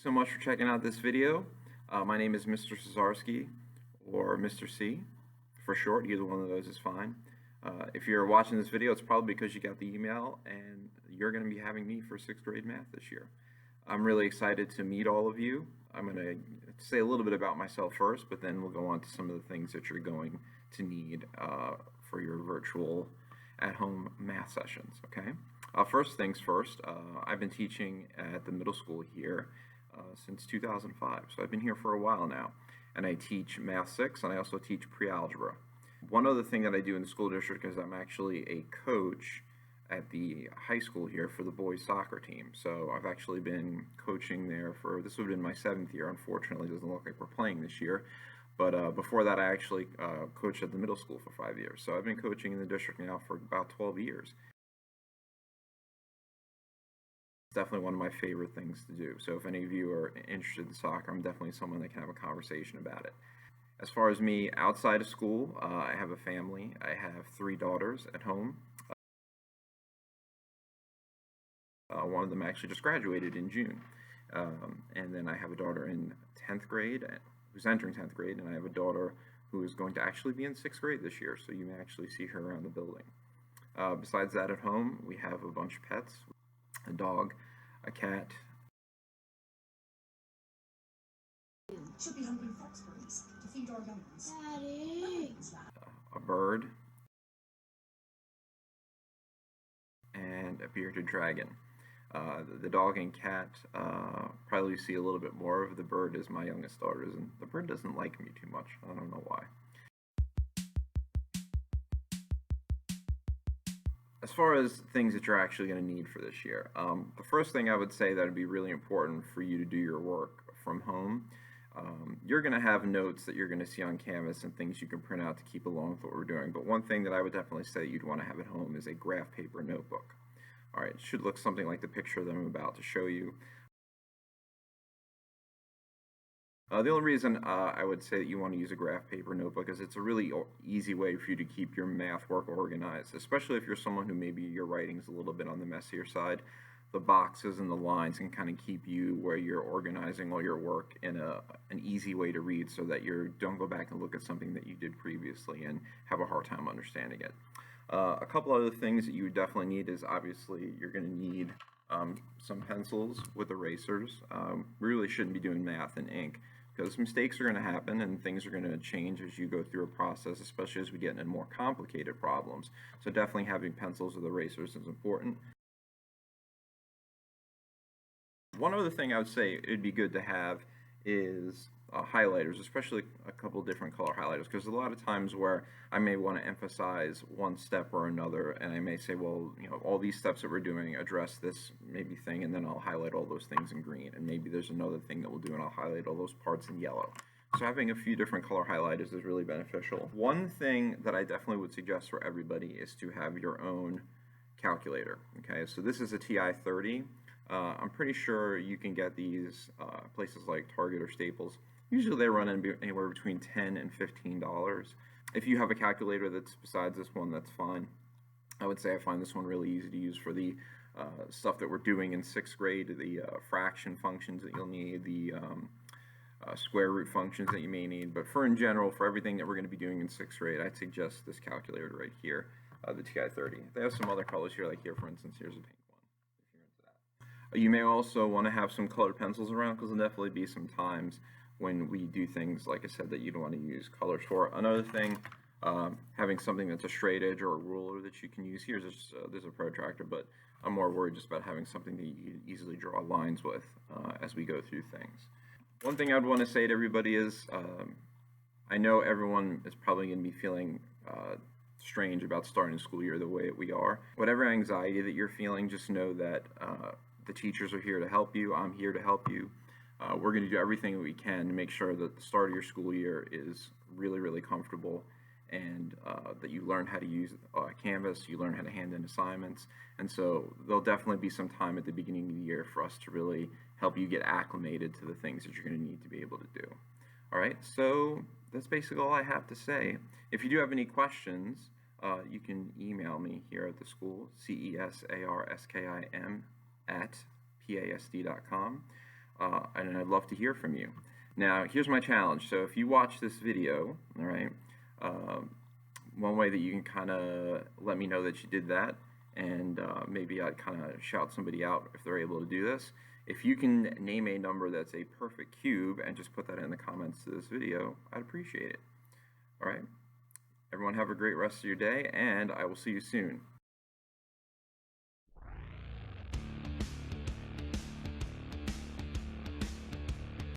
so much for checking out this video. My name is Mr. Cesarski, or Mr. C for short. Either one of those is fine. If you're watching this video, it's probably because you got the email and you're going to be having me for 6th grade math this year. I'm really excited to meet all of you. I'm going to say a little bit about myself first, but then we'll go on to some of the things that you're going to need for your virtual at-home math sessions, okay? First things first, I've been teaching at the middle school here since 2005, so I've been here for a while now, and I teach Math 6 and I also teach pre-algebra. One other thing that I do in the school district is I'm actually a coach at the high school here for the boys soccer team. So I've actually been coaching there for, this would have been my 7th year. Unfortunately, it doesn't look like we're playing this year. But before that, I actually coached at the middle school for 5 years. So I've been coaching in the district now for about 12 years. It's definitely one of my favorite things to do. So if any of you are interested in soccer, I'm definitely someone that can have a conversation about it. As far as me outside of school, I have a family. I have 3 daughters at home. One of them actually just graduated in June. And then I have a daughter in 10th grade who's entering 10th grade, and I have a daughter who is going to actually be in 6th grade this year, so you may actually see her around the building. Besides that, at home, we have a bunch of pets, a dog, a cat. Should be hunting foxberries to feed our young ones. Daddy! A bird, and a bearded dragon. The dog and cat probably see a little bit more of. The bird is my youngest daughter's, and the bird doesn't like me too much. I don't know why. As far as things that you're actually going to need for this year, the first thing I would say that would be really important for you to do your work from home, you're going to have notes that you're going to see on Canvas and things you can print out to keep along with what we're doing. But one thing that I would definitely say that you'd want to have at home is a graph paper notebook. All right, it should look something like the picture that I'm about to show you. The only reason I would say that you want to use a graph paper notebook is it's a really easy way for you to keep your math work organized, especially if you're someone who maybe your writing's a little bit on the messier side. The boxes and the lines can kind of keep you where you're organizing all your work in an easy way to read, so that you don't go back and look at something that you did previously and have a hard time understanding it. A couple other things that you would definitely need is, obviously, you're going to need some pencils with erasers. We really shouldn't be doing math in ink, because mistakes are going to happen and things are going to change as you go through a process, especially as we get into more complicated problems. So definitely having pencils with erasers is important. One other thing I would say it'd be good to have is highlighters, especially a couple different color highlighters, because a lot of times where I may want to emphasize one step or another, and I may say, well, you know, all these steps that we're doing address this maybe thing, and then I'll highlight all those things in green, and maybe there's another thing that we'll do and I'll highlight all those parts in yellow. So having a few different color highlighters is really beneficial. One thing that I definitely would suggest for everybody is to have your own calculator. Okay, so this is a TI-30. I'm pretty sure you can get these places like Target or Staples. Usually they run anywhere between $10 and $15. If you have a calculator that's besides this one, that's fine. I would say I find this one really easy to use for the stuff that we're doing in 6th grade, the fraction functions that you'll need, the square root functions that you may need. But in general, for everything that we're going to be doing in 6th grade, I'd suggest this calculator right here, the TI-30. They have some other colors here, like here, for instance, here's a pink one, if you're into that. You may also want to have some colored pencils around, because there'll definitely be some times when we do things, like I said, that you don't want to use colors for. Another thing, having something that's a straight edge or a ruler that you can use. Here's there's a protractor, but I'm more worried just about having something that you can easily draw lines with as we go through things. One thing I'd want to say to everybody is, I know everyone is probably going to be feeling strange about starting the school year the way we are. Whatever anxiety that you're feeling, just know that the teachers are here to help you. I'm here to help you. We're going to do everything that we can to make sure that the start of your school year is really, really comfortable, and that you learn how to use Canvas, you learn how to hand in assignments. And so there'll definitely be some time at the beginning of the year for us to really help you get acclimated to the things that you're going to need to be able to do. All right, so that's basically all I have to say. If you do have any questions, you can email me here at the school, cesarSkim@pasd.com. and I'd love to hear from you. Now, here's my challenge. So if you watch this video, all right, one way that you can kind of let me know that you did that, and maybe I'd kind of shout somebody out if they're able to do this. If you can name a number that's a perfect cube and just put that in the comments to this video, I'd appreciate it. All right. Everyone have a great rest of your day, and I will see you soon.